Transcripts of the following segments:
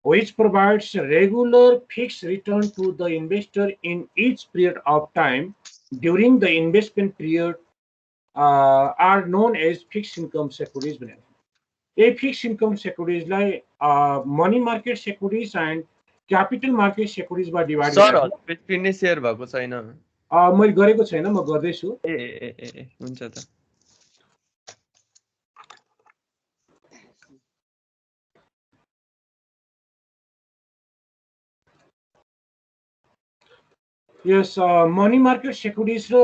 which provides regular fixed return to the investor in each period of time during the investment period are known as fixed income securities. A fixed income securities like money market securities and capital market securities by divided sir गरेको हजुर screen नै share भएको छैन। मैले गरेको छैन, म गर्दैछु। ए ए ए ए हुन्छ त। यस मनी मार्केट सेक्युरिटिज र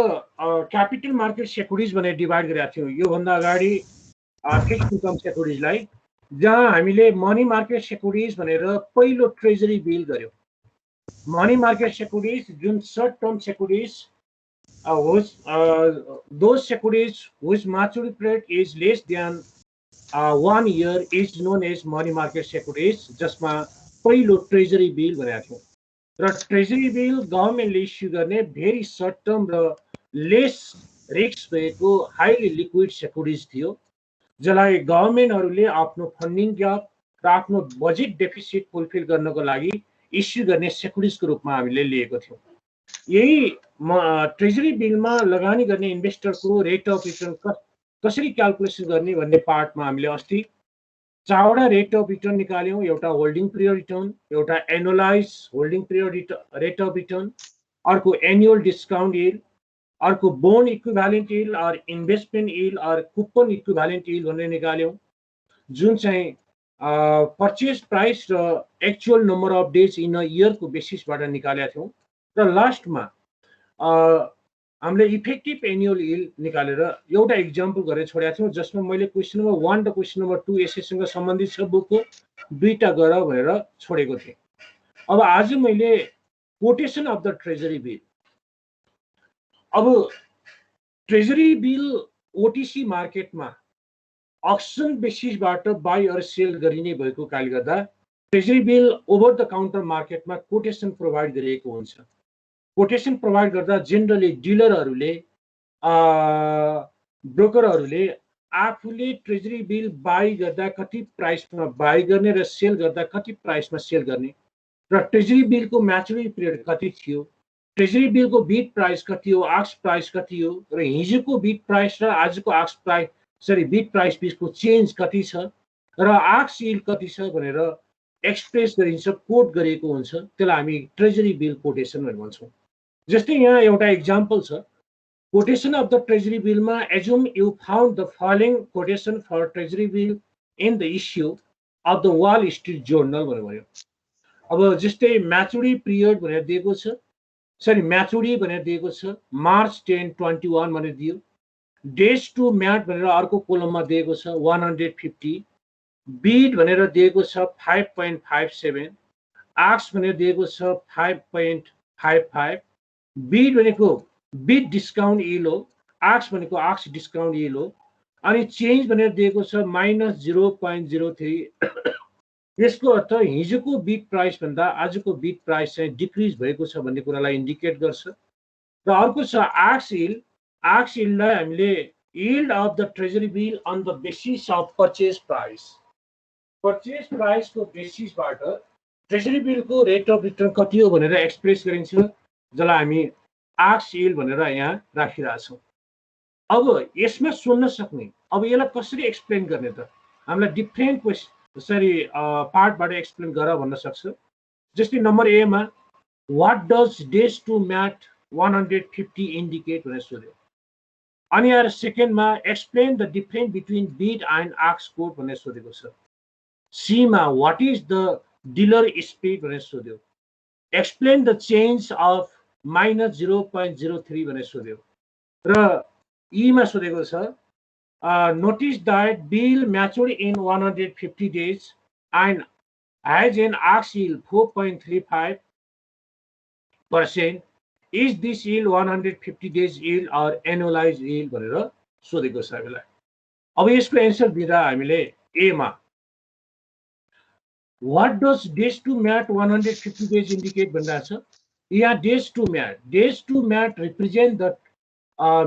क्यापिटल मार्केट सेक्युरिटिज भनेर डिभाइड गरेका थियौँ योभन्दा अगाडि फिक्स्ड इन्कम सेक्युरिटिजलाई, जहाँ हामीले मनी मार्केट सेक्युरिटिज भनेर पहिलो ट्रेजरी बिल गर्यो। मनी मार्केट सेक्युरिटिज जुन short term securities those securities whose maturity period is less than 1 year is known as money market securities, जसमा पहिलो ट्रेजरी बिल भनेको थियौँ। र ट्रेजरी बिल गभर्मेन्टले इस्यु गर्ने भेरी सर्ट टर्म र लेस रिस्क भएको हाइली लिक्विड सेक्युरिटिज थियो, जसलाई गभर्मेन्टहरूले आफ्नो फन्डिङ ग्याप र आफ्नो बजेट डेफिसिट फुलफिल गर्नको लागि इस्यु गर्ने सेक्युरिटिजको रूपमा हामीले लिएको थियौँ। यही ट्रेजरी बिलमा लगानी गर्ने इन्भेस्टरको रेट अफ रिटर्न कसरी क्यालकुलेसन गर्ने भन्ने पार्टमा हामीले अस्ति चारवटा रेट अफ रिटर्न निकाल्यौँ। एउटा होल्डिङ पिरियड रिटर्न, एउटा annualize holding period rate of return, अर्को एनुअल डिस्काउन्ट यिल्ड, अर्को bond equivalent yield or investment yield or coupon equivalent yield भनेर निकाल्यौँ, जुन चाहिँ पर्चेस प्राइस र actual number of days in a इयरको बेसिसबाट निकालेका थियौँ। र लास्टमा हामीले इफेक्टिभ एनुअल यिल्ड निकालेर एउटा इक्जाम्पल गरेर छोडेका थियौँ, जसमा मैले क्वेसन नम्बर 1 र क्वेसन नम्बर 2 यसैसँग सम्बन्धित छ बुकको, दुईटा गर भनेर छोडेको थिएँ। अब आज मैले quotation of the treasury bill, अब ट्रेजरी बिल ओटिसी मार्केटमा अक्सन बेसिसबाट बाई अर सेल गरिने भएको कारणले गर्दा treasury bill over the counter मार्केटमा कोटेसन प्रोभाइड गरिएको हुन्छ। कोटेसन प्रोभाइड गर्दा जेनरली डिलरहरूले ब्रोकरहरूले आफूले ट्रेजरी बिल बाई गर्दा कति प्राइसमा बाई गर्ने र सेल गर्दा कति प्राइसमा सेल गर्ने, र ट्रेजरी बिलको म्याचुरिटी पिरियड कति थियो, ट्रेजरी बिलको बिड प्राइस कति हो, आस्क प्राइस कति हो, र हिजोको बिड प्राइस र आजको आस्क प्राइस बिड प्राइस बिचको चेन्ज कति छ, र आस्क यिल्ड कति छ भनेर एक्सप्रेस गरिन्छ, कोट गरेको हुन्छ। त्यसलाई हामी ट्रेजरी बिल कोटेसन भनेर भन्छौँ। जस्तै यहाँ एउटा इक्जाम्पल छ, कोटेसन अफ द ट्रेजरी बिलमा assume you found the following quotation for treasury bill in the issue of the Wall Street Journal भनेर भन्यो। अब जस्तै म्याचुरिटी पिरियड भनेर दिएको छ, सरी म्याचुरिटी भनेर दिएको छ मार्च 10, 21 भनेर दियो। डेज टु म्याट भनेर अर्को कोलममा दिएको छ 150, बिड भनेर दिएको छ 5.57, आस्क भनेर दिएको छ 5.55, बिड भनेको बिड डिस्काउन्ट यिल्ड हो, आस्क भनेको आस्क डिस्काउन्ट यिल्ड हो, अनि चेन्ज भनेर दिएको छ -0.03। यसको अर्थ हिजोको बिड प्राइस भन्दा आजको बिड प्राइस चाहिँ डिक्रिज भएको छ भन्ने कुरालाई इन्डिकेट गर्छ। र अर्को छ आस्क यिल्ड। आस्क यिल्डलाई हामीले yield of the treasury bill on the basis of purchase price, purchase प्राइसको बेसिसबाट ट्रेजरी बिलको रेट अफ रिटर्न कति हो भनेर एक्सप्रेस गरिन्छ, जसलाई हामी आस्क यिल्ड भनेर यहाँ राखिरहेछौँ। अब यसमा सोध्न सक्ने, अब यसलाई कसरी एक्सप्लेन गर्ने त, हामीलाई डिफ्रेन्ट पार्टबाट एक्सप्लेन गर भन्न सक्छ। जस्तै नम्बर एमा what does days to mat 150 indicate भनेर सोध्यो। अनि आएर सेकेन्डमा explain the difference between bid and ask quote भनेर सोधेको छ। सीमा what is the dealer spread भनेर सोध्यो। एक्सप्लेन द चेन्ज अफ -0.03 भनेर सोध्यो। र ईमा सोधेको छ notice that bill matured in 150 days and has an ask yield 4.35%. Is this yield 150 days yield or annualized yield भनेर सोधेको छ हामीलाई। अब यसको एन्सर दिँदा हामीले एमा what does days to mat 150 days indicate भन्दा छ। यहाँ days to mat represent the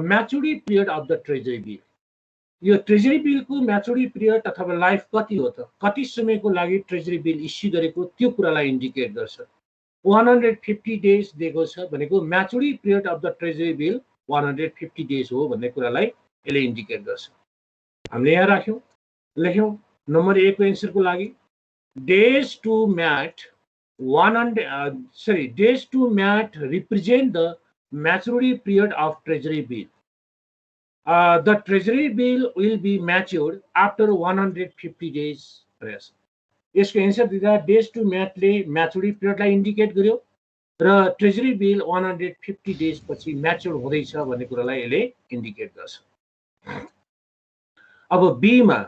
maturity period of the treasury bill. यो ट्रेजरी बिलको म्याचुरिटी पिरियड अथवा लाइफ कति हो त, कति समयको लागि ट्रेजरी बिल इस्यु गरेको त्यो कुरालाई इन्डिकेट गर्छ। 150 डेज दिएको छ भनेको maturity period of the treasury bill 150 days हो भन्ने कुरालाई यसले इन्डिकेट गर्छ। हामीले यहाँ राख्यौँ, लेख्यौँ नम्बर 1 को एन्सरको लागि days to mat 100 days to mat represent the maturity period of treasury bill. The treasury bill will be matured after 150 days. यसको एन्सर दिँदा डेज टु म्याटले म्याचुरिटी पिरियडलाई इन्डिकेट गर्यो र ट्रेजरी बिल 150 डेज पछि म्याच्योर हुँदैछ भन्ने कुरालाई यसले इन्डिकेट गर्छ। अब बी मा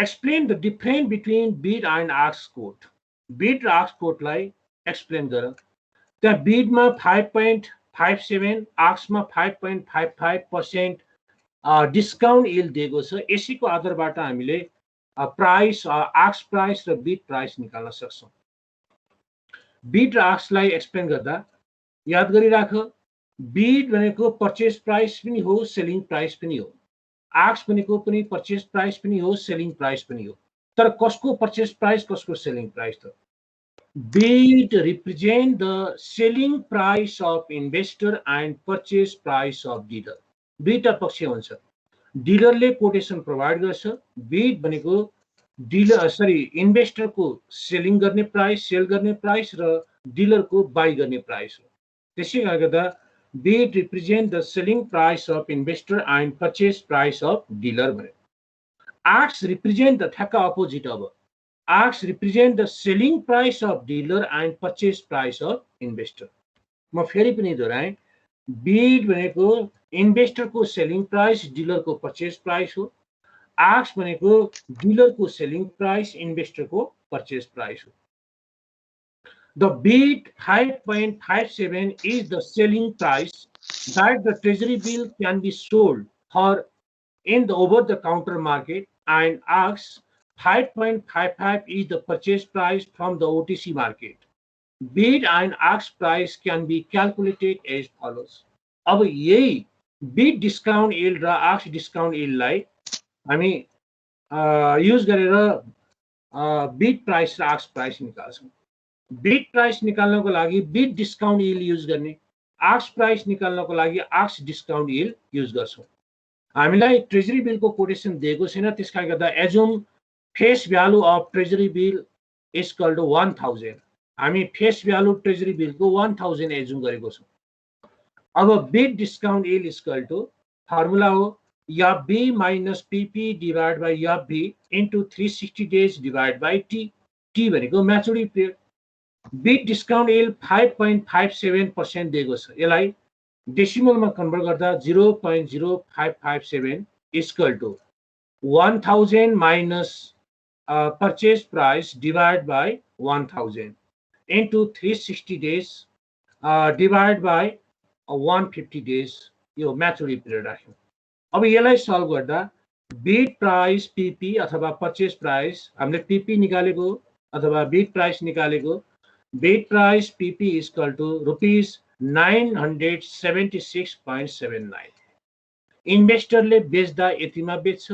explain the difference between bid and ask quote. Bid र ask quote लाई एक्सप्लेन गर। त्यहाँ bid मा 5.57, ask मा 5.55% डिस्काउन्ट यिल्ड दिएको छ। यसैको आधारबाट हामीले प्राइस, आस्क प्राइस र बिड प्राइस निकाल्न सक्छौँ। बिड र आस्क लाई एक्सप्लेन गर्दा याद गरिराख, बिड भनेको पर्चेस प्राइस पनि हो, सेलिङ प्राइस पनि हो। आस्क भनेको पनि पर्चेस प्राइस पनि हो, सेलिङ प्राइस पनि हो। तर कसको पर्चेस प्राइस, कसको सेलिङ प्राइस त? Bid represent the selling price of investor and purchase price of dealer. दुईटा पक्ष हुन्छ। डिलरले कोटेसन प्रोभाइड गर्छ, बिड भनेको डिलर इन्भेस्टरको सेलिङ गर्ने प्राइस, सेल गर्ने प्राइस र डिलरको बाई गर्ने प्राइस हो। त्यसैले गर्दा bid represent the selling price of investor and purchase price of dealer. Ask represent the thaka opposite of. Ask represent the selling price of dealer and purchase price of investor. म फेरि पनि दोहोऱ्याएँ, bid भनेको investor को selling price, dealer को purchase price हो। Ask भनेको dealer को selling price, investor को पर्चेस प्राइस हो। The bid 5.57 is the selling price that the treasury bill can be sold for in the over-the-counter market, and ask 5.55 is the purchase price from the OTC market. Bid and ask price can be calculated as follows. अब यही bid discount yield र ask discount yield लाई हामी use गरेर bid price र ask price निकाल्छौँ। Bid price निकाल्नको लागि बिड डिस्काउन्ट यिल्ड युज गर्ने, आस्क प्राइस निकाल्नको लागि आस्क डिस्काउन्ट यिल्ड युज गर्छौँ। हामीलाई ट्रेजरी बिलको कोटेसन दिएको छैन, त्यसकारण गर्दा assume face value of treasury bill is equal to 1000। हामी फेस भ्यालु ट्रेजरी बिलको 1000 एजुम गरेको छौँ। अब bid discount yield is equal to formula हो FB minus PP divide by FB into 360 days divide by T. T भनेको maturity period. Bid discount yield 5.57% दिएको छ। यसलाई डेसिमलमा कन्भर्ट गर्दा 0.0557 equal to 1000 minus purchase price divide by 1000 into 360 days divide by 150 days. यो maturity period राख्यौँ। अब यसलाई सल्भ गर्दा बिड प्राइस पीपी अथवा पर्चेस प्राइस, हामीले पीपी निकालेको अथवा बिड प्राइस निकालेको, bid price PP is equal to rupees 976.79. इन्भेस्टरले बेच्दा यतिमा बेच्छ,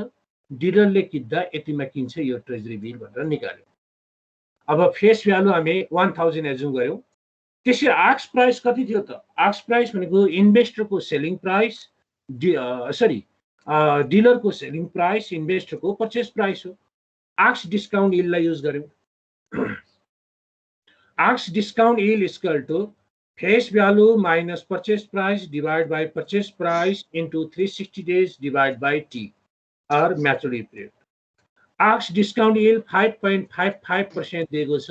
डिलरले किन्दा यतिमा किन्छ, यो ट्रेजरी बिल भनेर निकाल्यो। अब फेस भ्यालु हामी 1000 एजुम गर्यौं। त्यसै आस्क प्राइस कति थियो त? आस्क प्राइस भनेको इन्भेस्टरको सेलिङ प्राइस, डिलरको सेलिङ प्राइस, इन्भेस्टरको पर्चेस प्राइस हो। आस्क डिस्काउन्ट यिल्डलाई युज गर्यौं। Ask discount yield is equal to face value minus purchase price divided by purchase price into 360 days divided by T, or maturity period. Ask discount yield 5.55% दिएको छ।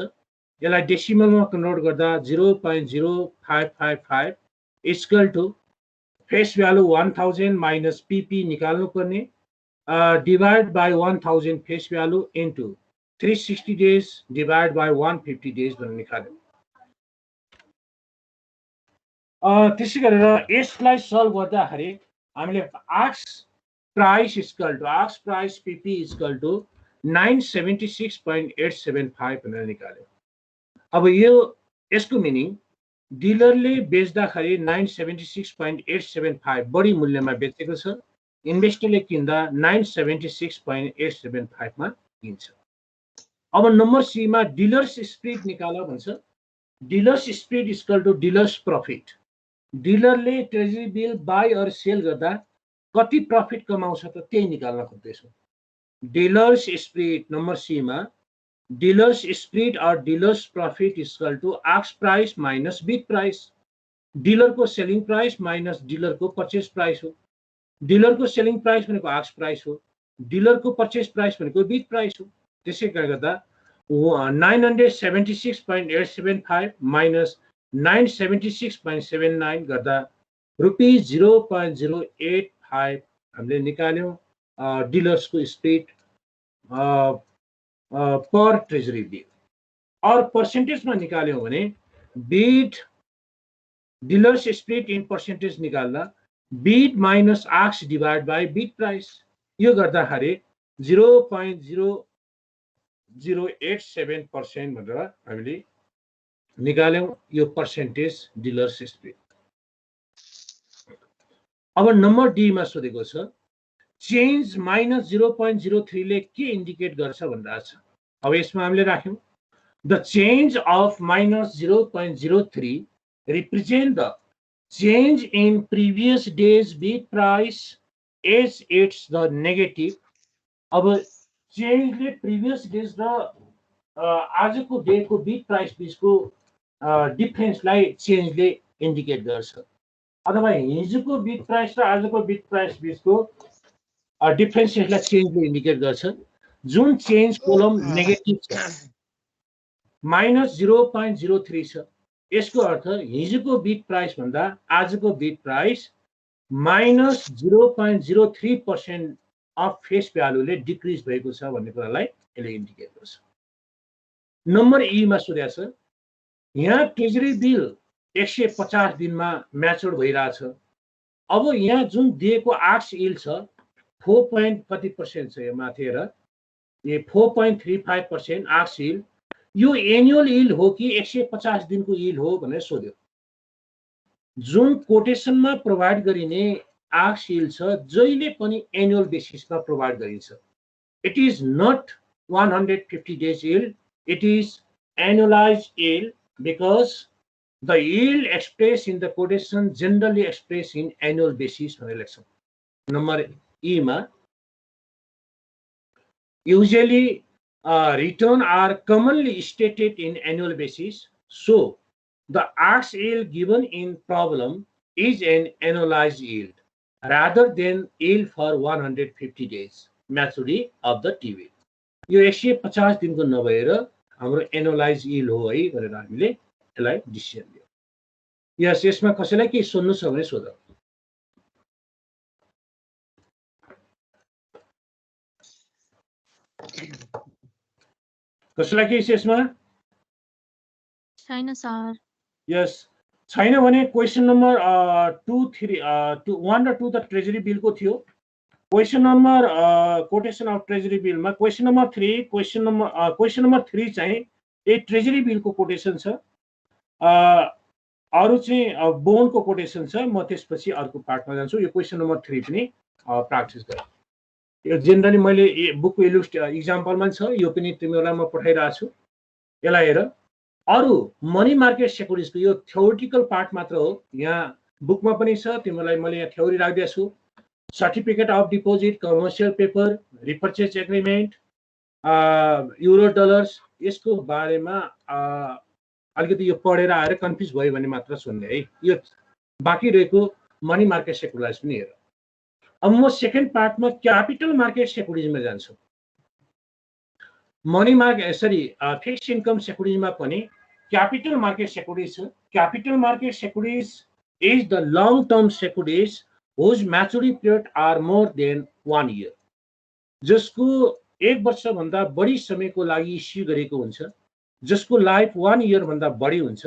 यसलाई डेसिमलमा convert गर्दा 0.0555 is equal to face value 1000 minus PP निकाल्नु पर्ने, divide by 1000 face value into 360 days divided by 150 days भनेर निकाल्यो। त्यसै गरेर यसलाई सल्भ गर्दाखेरि हामीले ask price equal to ask price PP equal to 976.875 भनेर निकाल्यो। अब यो यसको मिनिङ डिलरले बेच्दाखेरि 976.875 बढी मूल्यमा बेचेको छ, इन्भेस्टरले किन्दा 976.875 मा किन्छ। अब नम्बर सी मा डीलर्स स्प्रेड निकाल भन्छ। Dealer's spread equal to dealer's profit. डीलरले ट्रेजरी बिल बाई और सेल गर्दा कति प्रॉफिट कमाउँछ त त्यही निकाल्न खोज्दैछौँ। डीलर्स स्प्रेड नम्बर सी मा डीलर्स स्प्रेड और dealer's profit equal to ask price minus bid price. Dealer को सेलिङ प्राइस माइनस डीलर को परचेज प्राइस हो। डीलर को सेलिङ प्राइस भनेको आस्क प्राइस हो, डीलर को परचेज प्राइस भनेको बिड प्राइस हो। त्यसै गर्दा 976.875 माइनस 976.79 गर्दा ₹0.085 हामीले निकाल्यौं डीलर्स को स्प्रेड पर ट्रेजरी बिल। और पर्सेंटेज में निकाल्यौं भने bid dealer's spread in percentage निकाल्दा bid minus ask divide by bid price. यो गर्दाखेरि 0.0087% भनेर हामीले निकाल्यौं यो पर्सेंटेज डीलर्स स्प्रेड। अब नम्बर डी मा सोधेको छ चेन्ज माइनस 0.03 ले के इन्डिकेट गर्छ भनिरहेछ। अब यसमा हामीले राख्यौं the change of minus 0.03 represent the change in previous days bid price as it's the negative। अब चेन्ज ले प्रिभियस डेज र आजको डे को बिड प्राइस बीचको डिफरेन्सलाई चेन्जले इन्डिकेट गर्छ। अथवा हिजोको बिड प्राइस र आजको बिड प्राइस बीचको डिफरेन्स यसलाई चेन्जले इन्डिकेट गर्छ। जुन चेन्ज कोलम नेगेटिभ छ माइनस 0.03 छ, यसको अर्थ हिजोको बिड प्राइस भन्दा आजको bid price minus 0.03% of face भ्यालुले डिक्रिज भएको छ भन्ने कुरालाई यसले इन्डिकेट गर्छ। नम्बर ई मा सोधेको छ यहाँ ट्रेजरी बिल 150 दिनमा म्याच्योर भइरहेछ। अब यहाँ जुन दिएको आस्क यील्ड छ 4 कति पर्सेन्ट छ, यो माथि हेर यो 4.35% आस्क यील्ड, यो एनुअल यील्ड हो कि 150 दिनको यील्ड हो भनेर सोध्यो। जुन कोटेसनमा प्रोभाइड गरिने आस्क यील्ड छ जहिले पनि एनुअल बेसिसमा प्रोभाइड गरिन्छ। It is not 150 days yield, it is annualized yield because the yield expressed in the quotation generally expressed in annual basis भनेर लेख्छौं। नम्बर ई मा usually return are commonly stated in annual basis, so the ask yield given in problem is an annualized yield rather than yield for 150 days maturity of the TV। यो 150 दिनको नभएर हाम्रो annualise yield हो है भनेर हामीले यसलाई डिसिजन लियौं। यस यसमा कसैलाई के सोध्नु छ भने सोध। कसैलाई के यसमा छैन सर। यस छैन भने क्वेशन नम्बर 2 3 1 र 2 त ट्रेजरी बिल को थियो। Question number quotation of treasury bill में क्वेशन नंबर 3 क्वेशन नंबर 3 चाहिँ ए ट्रेजरी बिल को कोटेसन छ। अरु चाहिँ बोन्ड को कोटेसन छ। म त्यसपछि अर्को पार्टमा जान्छु। यो क्वेशन नंबर 3 पनि प्र्याक्टिस गरौँ। यो जनरली मैले बुकको एक्जाम्पलमा छ, यो पनि तिमीहरूलाई म पठाइरहेको छु। यसलाई हेर। अरु मनी मार्केट सेक्युरिटीजको यो थ्योरेटिकल पार्ट मात्र हो। यहाँ बुकमा पनि छ, तिमीलाई मैले यहाँ थ्योरी राखिदिएको छु। Certificate of deposit, commercial paper, repurchase agreement, euro dollars, यसको बारेमा अलिकति यो पढेर आएर कन्फ्युज भयो भने मात्र सुन्ने है। यो बाँकी रहेको मनी मार्केट सेक्युरिटीज पनि हेर। अब म सेकेन्ड पार्टमा क्यापिटल मार्केट सेक्युरिटीजमा जान्छु। मनी मार्केट फिक्स्ड इन्कम सेक्युरिटीजमा पनि क्यापिटल मार्केट सेक्युरिटीज छ। Capital market securities is the long term securities whose maturity period are more than 1 year, जसको 1 वर्ष भन्दा बढी समयको लागि इस्यु गरेको हुन्छ, जसको लाइफ 1 year भन्दा बढी हुन्छ,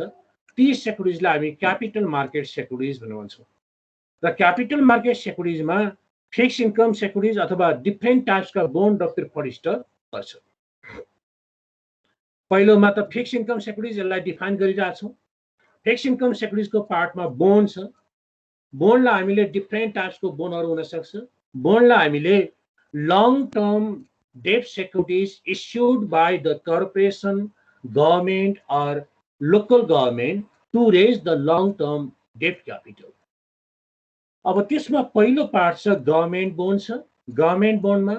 ती सेक्युरिटीजलाई हामी क्यापिटल मार्केट सेक्युरिटीज भनेर भन्छौं। र क्यापिटल मार्केट सेक्युरिटीजमा फिक्स्ड इन्कम सेक्युरिटीज अथवा डिफरेन्ट टाइप्सका बोन्ड र प्रिफर्ड स्टक पर्छ। पहिलोमा त फिक्स्ड इन्कम सेक्युरिटीज यसलाई डिफाइन गरिरहेका छौं। फिक्स्ड इन्कम सेक्युरिटीजको पार्टमा बोन्ड छ। बोन्डलाई हामीले डिफरेन्ट टाइप्सको बोन्डहरु हुन सक्छ। बोन्डलाई हामीले long term debt securities issued by the corporation, government or local government to raise the long term debt capital. अब त्यसमा पहिलो पार्ट छ गभर्नमेन्ट बोन्ड छ। गभर्नमेन्ट बोन्डमा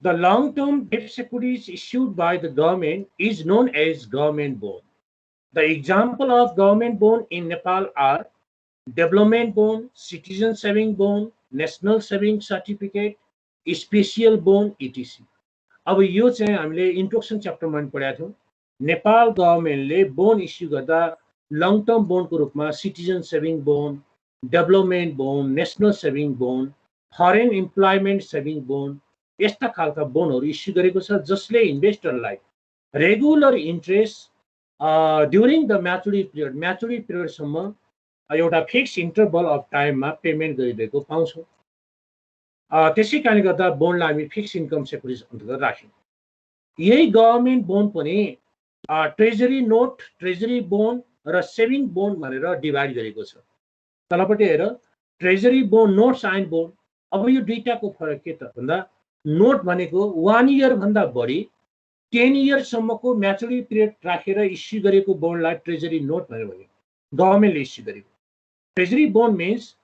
the long term debt securities issued by the government is known as government bond. The example of government bond in Nepal are development bond, citizen saving bond, national saving certificate, special bond etc. अब यो चाहिँ हामीले introduction च्याप्टरमा पनि पढाएको थियौँ। नेपाल गभर्नमेन्टले bond issue गर्दा लङ टर्म बोन्डको रूपमा citizen saving bond, development bond, national saving bond, foreign employment saving bond यस्ता खालका बोन्डहरू इस्यु गरेको छ, जसले इन्भेस्टरलाई regular interest during the maturity पिरियडसम्म एउटा फिक्स इन्टरभल अफ टाइममा पेमेन्ट गरिरहेको पाउँछौँ। त्यसै कारणले गर्दा बोन्डलाई हामी फिक्स इन्कम सेक्युरिटिज अन्तर्गत राख्यौँ। यही गभर्नमेन्ट बोन्ड पनि ट्रेजरी नोट, ट्रेजरी बोन्ड र सेभिङ बोन्ड भनेर डिभाइड गरेको छ। तलपट्टि हेर treasury bond, notes and bond. अब यो दुईटाको फरक के त भन्दा नोट भनेको 1 इयर भन्दा बढी 10 इयरसम्मको म्याचुरिटी पिरियड राखेर इस्यु गरेको बोन्डलाई ट्रेजरी नोट भनेर भन्यो, गभर्नमेन्टले इस्यु गरेको। ट्रेजरी बोन्ड मिन्स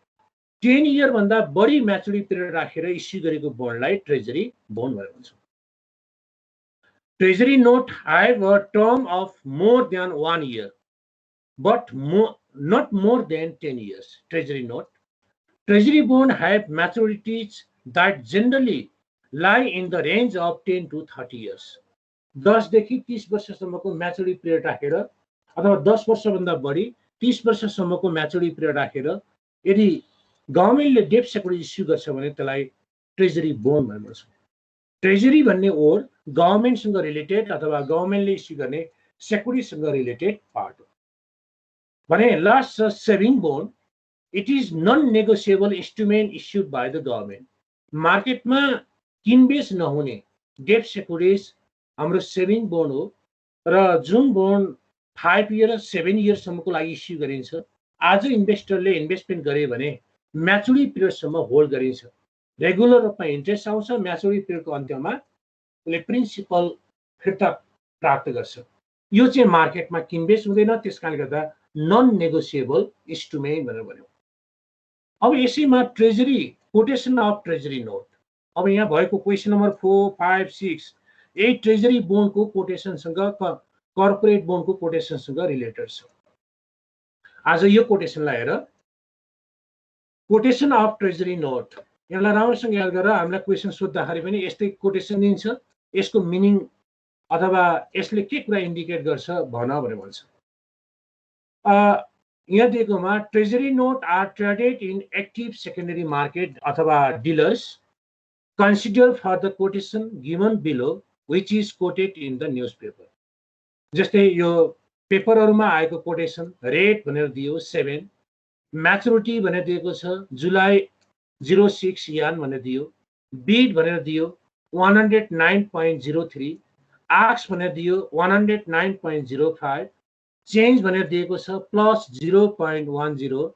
10 इयर भन्दा बढी म्याचुरिटी पिरियड राखेर इस्यु गरेको बोन्डलाई ट्रेजरी बोन्ड भनेर भन्छौँ। Treasury note have a term of more than 1 year but not more than 10 years. Treasury note. Treasury bond have maturities that generally lie in the range of 10 to 30 years. 10 देखि 30 वर्षसम्मको maturity period राखेर अथवा 10 वर्षभन्दा बढी 30 वर्षसम्मको maturity period राखेर यदि गभर्नमेन्टले date security issue गर्छ भने त्यसलाई ट्रेजरी बोन्ड भनेर भन्छौँ। ट्रेजरी भन्ने ओर गभर्नमेन्टसँग रिलेटेड अथवा गभर्नमेन्टले इस्यु गर्ने सेक्युरिटीसँग रिलेटेड पार्ट हो भने लास्ट छ saving bond. It is non negotiable instrument issued by the government. मार्केटमा किनबेच नहुने डेट सेक्युरिटिज हाम्रो सेभिङ बोन्ड हो र जुन बोन्ड 5 इयर र 7 इयरसम्मको लागि इस्यु गरिन्छ। आज इन्भेस्टरले इन्भेस्टमेन्ट गरे भने म्याचुरिटी पिरियडसम्म होल्ड गरिन्छ, रेगुलर रूपमा इन्ट्रेस्ट आउँछ, म्याचुरिटी पिरियडको अन्त्यमा उसले प्रिन्सिपल फिर्ता प्राप्त गर्छ। यो चाहिँ मार्केटमा किनबेच हुँदैन, त्यसकारणले गर्दा नन नेगोसिएबल इन्स्ट्रुमेन्ट भनेर भन्यो। अब यसैमा treasury quotation of treasury note. अब यहाँ भएको क्वेसन नम्बर 4, 5, 6 यही ट्रेजरी बोन्डको कोटेसनसँग कर्पोरेट बोन्डको कोटेसनसँग रिलेटेड छ। आज यो कोटेसनलाई हेर, कोटेसन अफ ट्रेजरी नोट। यसलाई राम्रोसँग याद गरेर हामीलाई क्वेसन सोद्धाखेरि पनि यस्तै कोटेसन दिन्छ, यसको मिनिङ अथवा यसले के कुरा इन्डिकेट गर्छ भन भनेर भन्छ। यहाँ दिएकोमा treasury note are traded in active secondary market अथवा dealers consider for the quotation given below which is quoted in the newspaper. जस्तै यो पेपरहरूमा आएको कोटेसन रेट भनेर दियो 7, म्याचुरिटी भनेर दिएको छ जुलाई 06 यान भनेर दियो, बिड भनेर दियो 109.03, आक्स भनेर दियो 109.05, चेन्ज भनेर दिएको छ प्लस 0.10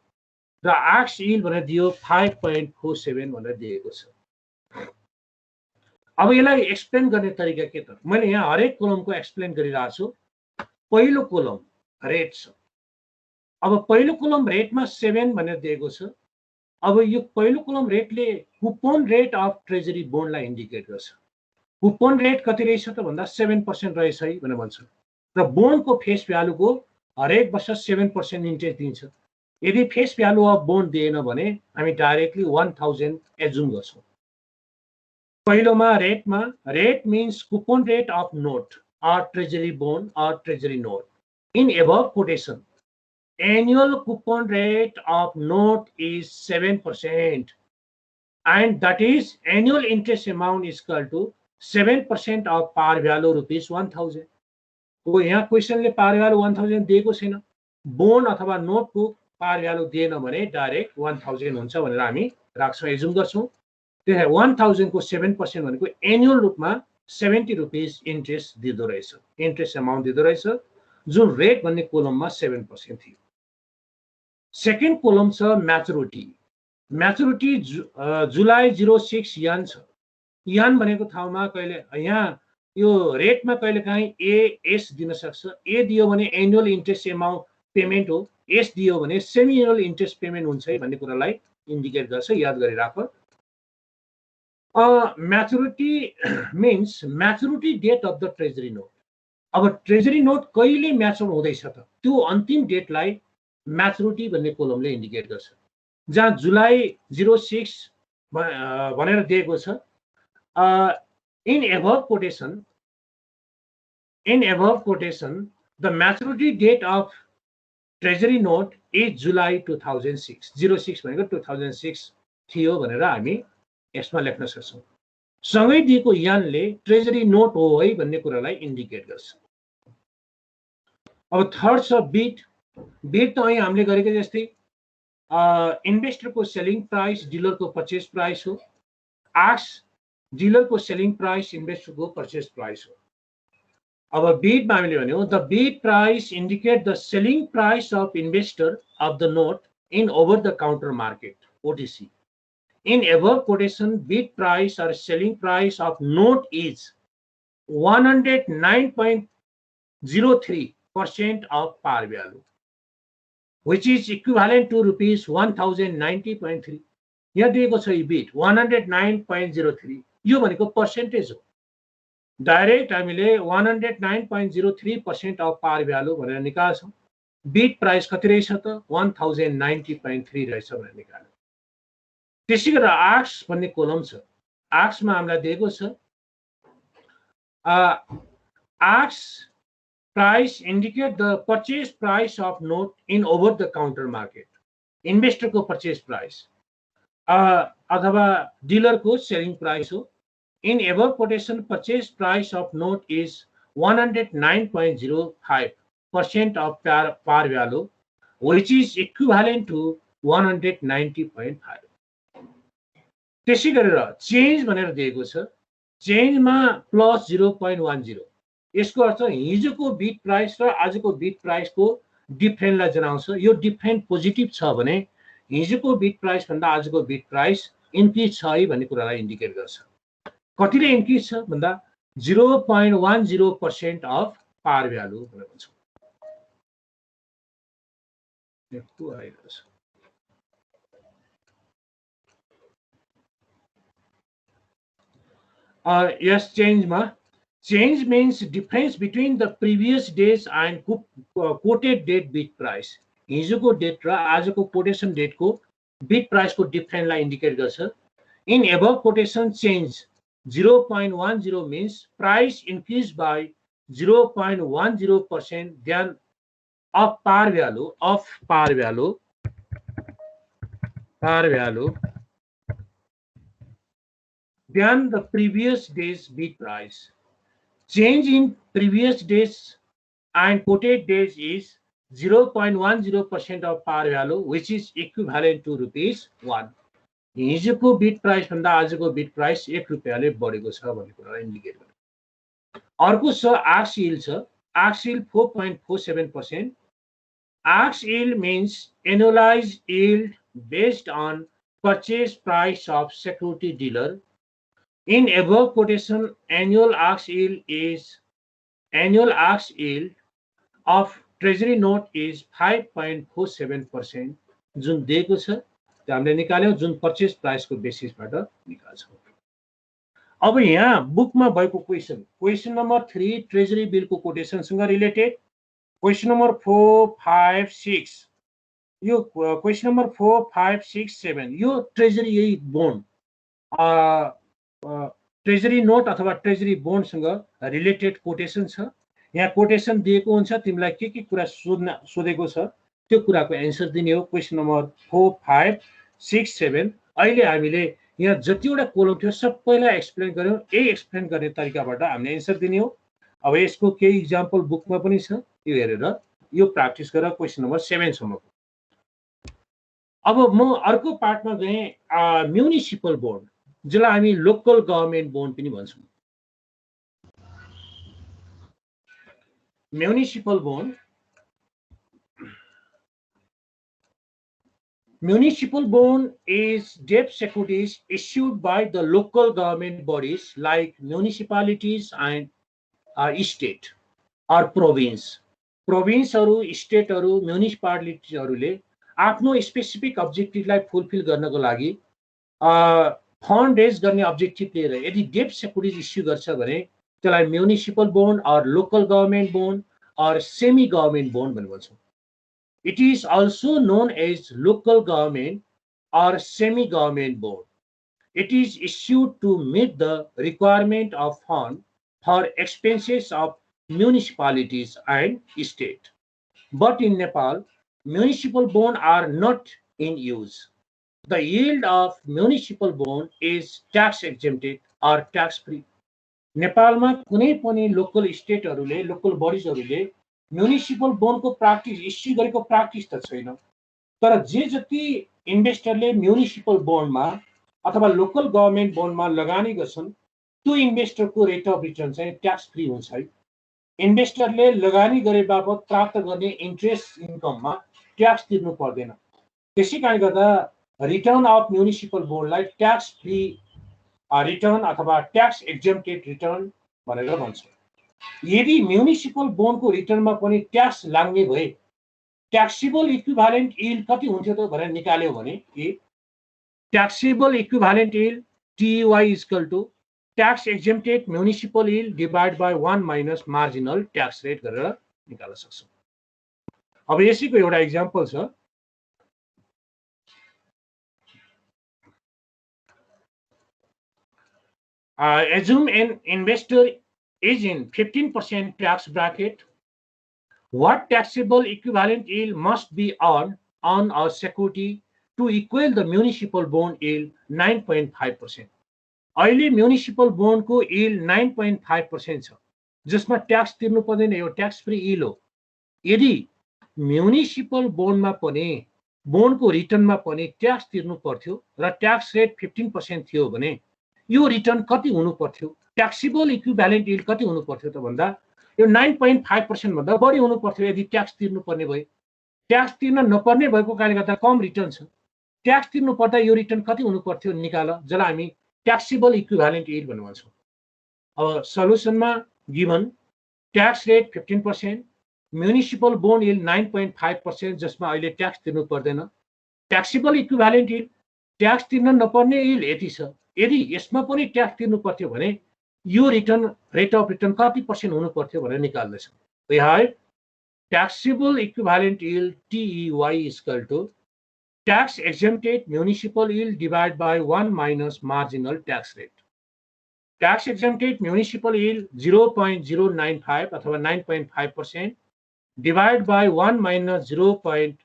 र आक्स यील्ड भनेर दियो 5.47 भनेर दिएको छ। अब यसलाई एक्सप्लेन गर्ने तरिका के त? मैले यहाँ हरेक कोलमको एक्सप्लेन गरिरहेको छु। पहिलो कोलम रेट छ। अब पहिलो कोलम रेटमा 7 भनेर दिएको छ। अब यो पहिलो कोलम रेटले कुपन रेट अफ ट्रेजरी बोन्डलाई इन्डिकेट गर्छ। कुपन रेट कति रहेछ त भन्दा 7% रहेछ है भनेर भन्छ र बोन्डको फेस भ्यालुको हरेक वर्ष 7% इन्ट्रेस्ट दिन्छ। यदि फेस भ्यालु अफ बोन्ड दिएन भने हामी डाइरेक्टली 1000 एजुम गर्छौँ। पहिलोमा रेटमा rate means coupon rate of note or treasury bond or treasury note. In above quotation, annual coupon rate of note is 7% and that is annual interest amount is equal to 7% of par value rupees 1000. तो यहाँ क्वेशनले par value 1000 दिएको छैन, bond अथवा नोटको par value दिएन भने direct 1000 हुन्छ भनेर हामी राख्छौँ, एजुम गर्छौँ। त्यसैले 1000 को 7% भनेको एनुअल रूपमा 70 रुपीस इन्ट्रेस्ट दिँदो रहेछ, इन्ट्रेस्ट अमाउन्ट दिँदो रहेछ, जुन रेट भन्ने कोलममा 7% थियो। सेकेन्ड कोलम छ म्याचुरिटी। म्याचुरिटी जुलाई 06 यान छ। यान भनेको ठाउँमा कहिले यहाँ यो रेटमा कहिले काहीँ एएस दिन सक्छ। ए दियो भने एनुअल इन्ट्रेस्ट एमाउन्ट पेमेन्ट हो, एस दियो भने सेमी एनुअल इन्ट्रेस्ट पेमेन्ट हुन्छ है भन्ने कुरालाई इन्डिकेट गर्छ, याद गरिराख। Maturity means maturity date of the treasury note. अब ट्रेजरी नोट कहिले म्याचुर हुँदैछ त त्यो अन्तिम डेटलाई म्याचुरिटी भन्ने कोलमले इन्डिकेट गर्छ। जहाँ जुलाई 06 भनेर दिएको छ, in above quotation the maturity date of treasury note is July 2006। 06 भनेको 2006 थियो भनेर हामी यसमा लेख्न सक्छौँ। सँगै दिएको यानले ट्रेजरी नोट हो है भन्ने कुरालाई इन्डिकेट गर्छ। अब थर्ड छ बिड। बिड त અહીં हामीले गरेको जस्तै इन्भेस्टरको सेलिङ प्राइस, डिलरको पर्चेस प्राइस हो। आस्क डिलरको सेलिङ प्राइस, इन्भेस्टरको पर्चेस प्राइस हो। अब बिडमा हामीले भन्यौँ the bid price indicate the selling price of investor of the note in over the counter market OTC. In above quotation, bid price or selling price of note is 109.03% of par value, which is equivalent to rupees 1090.3। यहाँ दिएको छ bid 109.03, यो भनेको percentage हो। Direct हामीले 109.03% of par value भनेर निकाल्छौँ। Bid price कति रहेछ त 1090.3 रहेछ भनेर निकाल्यौँ। त्यसै गरेर आस्क भन्ने कोलम छ। आस्कमा हामीलाई दिएको छ ask price indicate the purchase price of note in over the counter market. इन्भेस्टरको पर्चेस प्राइस अथवा डिलरको सेलिङ प्राइस हो। In above quotation purchase price of note is 109.05% of par value, which is equivalent to 190.5। त्यसै गरेर change भनेर दिएको छ। चेन्जमा प्लस 0.10। यसको अर्थ हिजोको बिड प्राइस र आजको बिड प्राइसको डिफरेन्सलाई जनाउँछ। यो डिफरेन्स पोजिटिभ छ भने हिजोको बिड प्राइस भन्दा आजको बिड प्राइस इन्क्रिज छ है भन्ने कुरालाई इन्डिकेट गर्छ। कतिले इन्क्रिज छ भन्दा 0.10% अफ पार भ्यालु भनेर भन्छौँ। Yes, change means difference between the previous days and quoted date bid price। हिजोको डेट र आजको कोटेसन डेटको बिड प्राइसको डिफरेन्सलाई इन्डिकेट गर्छ। In above quotation change 0.10 means price increased by 0.10% than of par value than the previous day's bid price। Change in previous days and quoted days is 0.10% of par value, which is equivalent to ₹1। हिजोको bid price भन्दा आजको bid price ₹1ले बढेको छ भन्ने कुरालाई indicate गर्छ। अर्को छ आस्क यील्ड छ। Ask yield 4.47%। Ask yield means annualized yield based on purchase price of security dealer। In above quotation, annual ask yield of treasury note is 5.47%। जुन दिएको छ त्यो हामीले निकाल्यौँ, जुन पर्चेस प्राइसको बेसिसबाट निकाल्छौँ। अब यहाँ बुकमा भएको क्वेसन नम्बर 3 ट्रेजरी बिलको कोटेसनसँग रिलेटेड। क्वेसन नम्बर 4, 5, 6 यो क्वेसन नम्बर 4, 5, 6, 7 यो ट्रेजरी यही बोन्ड ट्रेजरी नोट अथवा ट्रेजरी बोन्डसँग रिलेटेड कोटेसन छ। यहाँ कोटेसन दिएको हुन्छ, तिमीलाई के कुरा सोधेको छ त्यो कुराको एन्सर दिने हो। क्वेसन नम्बर 4, 5, 6, 7 अहिले हामीले यहाँ जतिवटा कोलम थियो सबैलाई एक्सप्लेन गर्यौँ। यही एक्सप्लेन गर्ने तरिकाबाट हामीले एन्सर दिने हो। अब यसको केही इक्जाम्पल बुकमा पनि छ, त्यो हेरेर यो प्र्याक्टिस गरेर क्वेसन नम्बर 7 सम्मको। अब म अर्को पार्टमा गएँ, म्युनिसिपल बोन्ड, जसलाई हामी लोकल गभर्मेन्ट बोन्ड पनि भन्छौँ। Municipal bond Municipal bond is debt securities issued by the local government bodies like municipalities and state or province. प्रोभिन्सहरू स्टेटहरू म्युनिसिपालिटीहरूले आफ्नो स्पेसिफिक अब्जेक्टिभलाई फुलफिल गर्नको लागि फन्ड रेज गर्ने अब्जेक्टिभ लिएर यदि डेट सेक्युरिटिज इस्यु गर्छ भने त्यसलाई municipal bond or local government bond or semi government bond भनेर भन्छौँ. It is also known as local government or semi-government bond. It is issued to meet the requirement of fund for expenses of municipalities and state. But in Nepal, municipal bonds are not in use. The yield of municipal bond is tax exempted or tax free. नेपालमा कुनै पनि local स्टेटहरूले local बडिजहरूले municipal बोन्डको practice issue गरेको practice त छैन. तर जे जति इन्भेस्टरले म्युनिसिपल बोन्डमा अथवा लोकल गभर्नमेन्ट बोन्डमा लगानी गर्छन् त्यो इन्भेस्टरको रेट अफ रिटर्न चाहिँ ट्याक्स फ्री हुन्छ है. इन्भेस्टरले लगानी गरे बापत प्राप्त गर्ने इन्ट्रेस्ट इन्कममा ट्याक्स तिर्नु पर्दैन. त्यसै कारणले गर्दा रिटर्न अफ म्युनिसिपल बोन्डलाई ट्याक्स फ्री रिटर्न अथवा ट्याक्स एक्जेम्प्टेड रिटर्न भनेर भन्छौँ. यदि म्युनिसिपल बोन्डको रिटर्नमा पनि ट्याक्स लाग्ने भए ट्याक्सेबल इक्विभ्यालेन्ट यील्ड कति हुन्थ्यो त भनेर निकाल्यो भने taxable equivalent yield TEY equal to tax exempted municipal yield divide by 1 minus marginal tax rate गरेर निकाल्न सक्छौँ. अब यसैको एउटा इक्जाम्पल छ. Assume an investor is in 15% tax bracket. What taxable equivalent yield must be earned on a security to equal the municipal bond yield 9.5%? अहिले municipal बोन्डको yield 9.5% छ जसमा ट्याक्स तिर्नु पर्दैन. यो ट्याक्स फ्री यील्ड हो. यदि म्युनिसिपल बोन्डमा पनि बोन्डको रिटर्नमा पनि ट्याक्स तिर्नु पर्थ्यो र ट्याक्स रेट 15% थियो भने यो रिटर्न कति हुनु पर्थ्यो? ट्याक्सेबल इक्विभ्यालेन्ट यील्ड कति हुनु पर्थ्यो त भन्दा यो 9.5% भन्दा बढी हुनु पर्थ्यो यदि ट्याक्स तिर्नु पर्ने भए. ट्याक्स तिर्न नपर्ने भएको कारणले गर्दा कम रिटर्न छ. ट्याक्स तिर्नु पर्दा यो रिटर्न कति हुनु पर्थ्यो निकाल, जसलाई हामी ट्याक्सेबल इक्विभ्यालेन्ट यील्ड भनेर भन्छौँ. अब सल्युसनमा given tax rate 15%, municipal bond yield 9.5% जसमा अहिले ट्याक्स तिर्नु पर्दैन. ट्याक्सेबल इक्विभ्यालेन्ट यील्ड ट्याक्स तिर्न नपर्ने यील्ड यति छ. यदि यसमा पनि ट्याक्स तिर्नु पर्थ्यो भने यो रिटर्न रेट अफ रिटर्न कति पर्सेन्ट हुनु पर्थ्यो भनेर निकाल्दैछौँ. We have taxable equivalent yield TEY is equal to tax exempted municipal yield divided by 1 minus marginal tax rate. Tax exempted municipal yield 0.095 अथवा 9.5% divided by 1 minus 0.15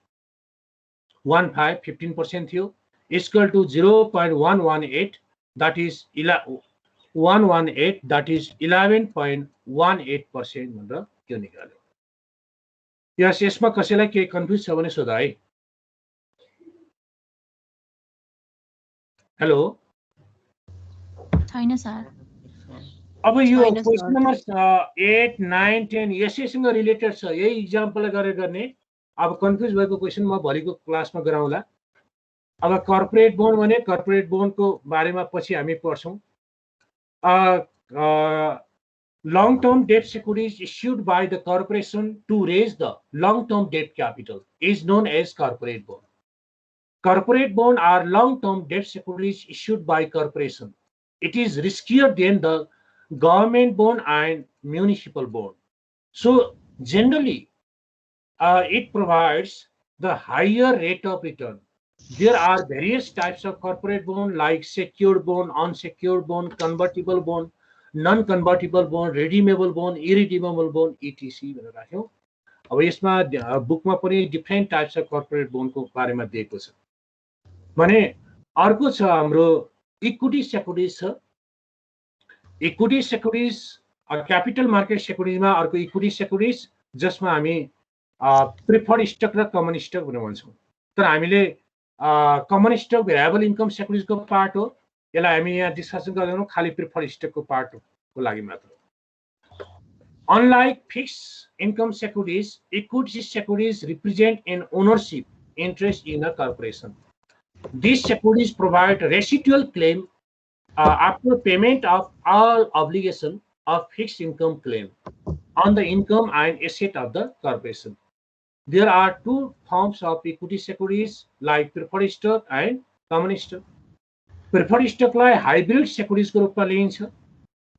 15% थियो is equal to 0.118 that is 118 that is 11.18% भनेर यो निकाल्यो. यस यसमा कसैलाई के confuse छ भने सोधा है. हेलो छैन सर. अब यो क्वेशन नम्बर 8 9 10 यसैसँग रिलेटेड छ. यही इक्जाम्पल गरेर गर्ने. अब कन्फ्युज भएको क्वेशन म भरिको क्लासमा गराउँला. अब कर्पोरेट बोन्ड भने कर्पोरेट बोन्डको बारेमा पछि हामी पढ्छौँ. Long-term debt securities issued by the corporation to raise the long-term debt capital is known as corporate bond. Corporate bond are long-term debt securities issued by corporation. It is riskier than the government bond and municipal bond. So generally, it provides the higher rate of return. There are various types of corporate bond like secured bond, unsecured bond, convertible bond, non-convertible bond, redeemable bond, irredeemable bond, etc. भनेर राख्यौं. अब यसमा बुकमा पनि different types of corporate बोन्डको बारेमा दिएको छ. भने अर्को छ हाम्रो इक्विटी सेक्युरिटिज छ. इक्विटी सेक्युरिटिज क्यापिटल मार्केट सेक्युरिटिजमा अर्को इक्विटी सेक्युरिटिज जसमा हामी प्रिफर्ड स्टक र कमन स्टक भनेर भन्छौं. तर हामीले कमन स्टक भेरिएबल इन्कम सेक्युरिटिजको पार्ट हो. यसलाई हामी यहाँ डिस्कसन गर्दैनौं, खाली प्रिफर्ड स्टकको पार्टको लागि मात्र. Unlike fixed income securities, equity securities represent an ownership interest in a corporation. These securities provide residual claim after payment of all obligation of fixed income claim on the income and asset of the corporation. There are two forms of equity securities like preferred stock and common stock. Preferred stock लाई hybrid securities को रूपमा लिइन्छ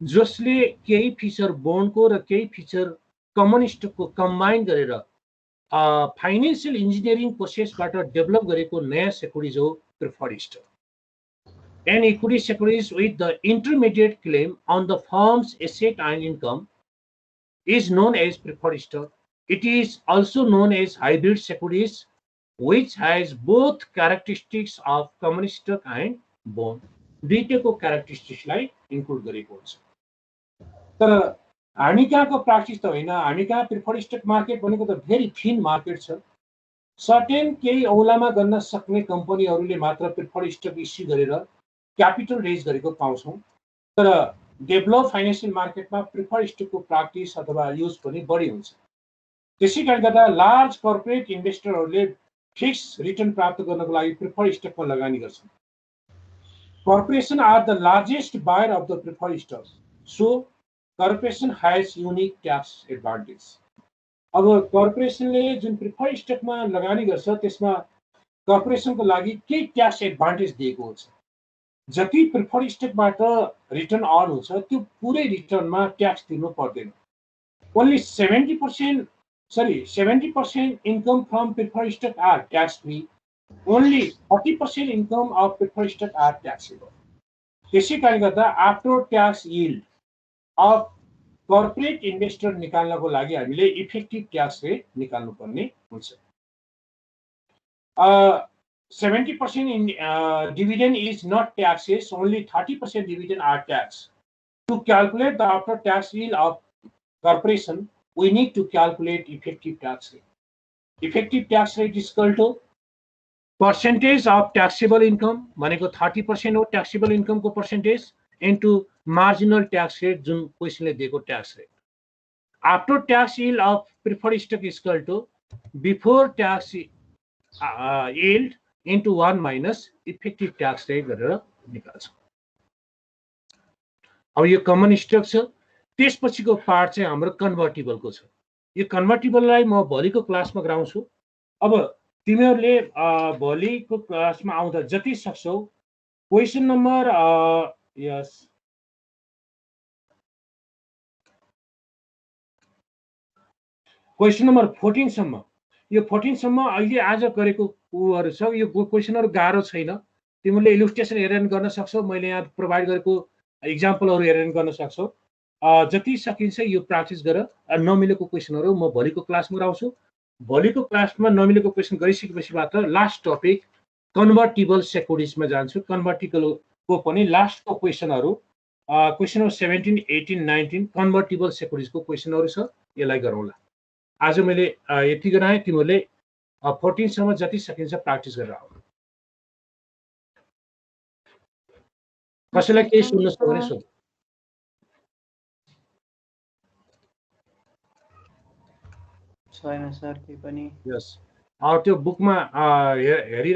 जसले केही feature बोन्डको र केही feature common स्टकको कम्बाइन गरेर फाइनेन्शियल इन्जिनियरिङ प्रोसेसबाट डेभलप गरेको नयाँ सेक्युरिटिज हो preferred stock. And equity securities with the intermediate claim on the firm's asset and income is known as preferred stock. It is also known as hybrid securities, which has both characteristics of common stock and bond. दुईटैको क्यारेक्टरिस्टिक्सलाई include गरेको हुन्छ. तर हामी कहाँको practice त होइन. हामी कहाँ प्रिफर्ड स्टक मार्केट भनेको त भेरी थिन मार्केट छ. सर्टेन केही औलामा गर्न सक्ने कम्पनीहरूले मात्र प्रिफर्ड स्टक इस्यु गरेर क्यापिटल रेज गरेको पाउँछौँ. तर डेभलप फाइनेन्शियल मार्केटमा प्रिफर्ड स्टकको प्र्याक्टिस अथवा युज पनि बढी हुन्छ. त्यसै कारणले गर्दा लार्ज कर्पोरेट इन्भेस्टरहरूले फिक्स रिटर्न प्राप्त गर्नको लागि प्रिफर्ड स्टकमा लगानी गर्छन्. Corporation are the largest buyer of the preferred stocks, so corporation has unique tax advantage. अब कर्पोरेसनले जुन प्रिफर्ड स्टकमा लगानी गर्छ त्यसमा कर्पोरेसनको लागि केही ट्याक्स एडभान्टेज दिएको हुन्छ. जति प्रिफर्ड स्टकबाट रिटर्न अर्न हुन्छ त्यो पुरै रिटर्नमा ट्याक्स तिर्नु पर्दैन. Only 70% income from preferred stock are tax free. Only 40% income of preferred stock are taxable. त्यसै कारणले गर्दा after tax yield of corporate investor निकाल्नको लागि हामीले इफेक्टिभ ट्याक्स रेट निकाल्नु पर्ने हुन्छ. 70% dividend is not taxes, only 30% dividend are taxed. To calculate the after tax yield of corporation, we need to calculate effective tax rate. Effective tax rate is equal to percentage of taxable income, भनेको 30% हो taxable income को percentage into marginal tax rate जुन क्वेशनले दिएको tax rate. After tax yield of preferred stock is equal to before tax yield into 1 minus effective tax rate गरेर निकाल्छ. अब यो common stock छ. त्यसपछिको पार्ट चाहिँ हाम्रो कन्भर्टिबलको छ. यो कन्भर्टिबललाई म भोलिको क्लासमा गराउँछु. अब तिमीहरूले भोलिको क्लासमा आउँदा जति सक्छौ क्वेशन नम्बर क्वेशन नम्बर 14 सम्म. यो 14 सम्म अहिले आज गरेको कुराहरु छ. यो क्वेशनहरु गाह्रो छैन. तिमीहरूले इलुस्ट्रेसन हेरेर गर्न सक्छौ. मैले यहाँ प्रोवाइड गरेको एक्जाम्पलहरु हेरेर गर्न सक्छौ. जति सकिन्छ यो प्र्याक्टिस गर. नमिलेको क्वेशनहरु म भोलिको क्लासमा गराउँछु. भोलिको क्लासमा नमिलेको क्वेशन गरिसकेपछि मात्र लास्ट टपिक कन्भर्टिबल सेक्युरिटिजमा जान्छु. कन्भर्टिबलको पनि लास्टको क्वेशनहरु क्वेशन नम्बर 17, 18, 19 कन्भर्टिबल सेक्युरिटिजको क्वेशनहरु छ. यसलाई गरौँला. आज मैले यति गराएँ. तिमीहरूले 14 सम्म जति सकिन्छ प्र्याक्टिस गरेर आऊ. कसैलाई केही सुन्न छ भने सोध. छैन सर के पनि. यस त्यो बुकमा हेरि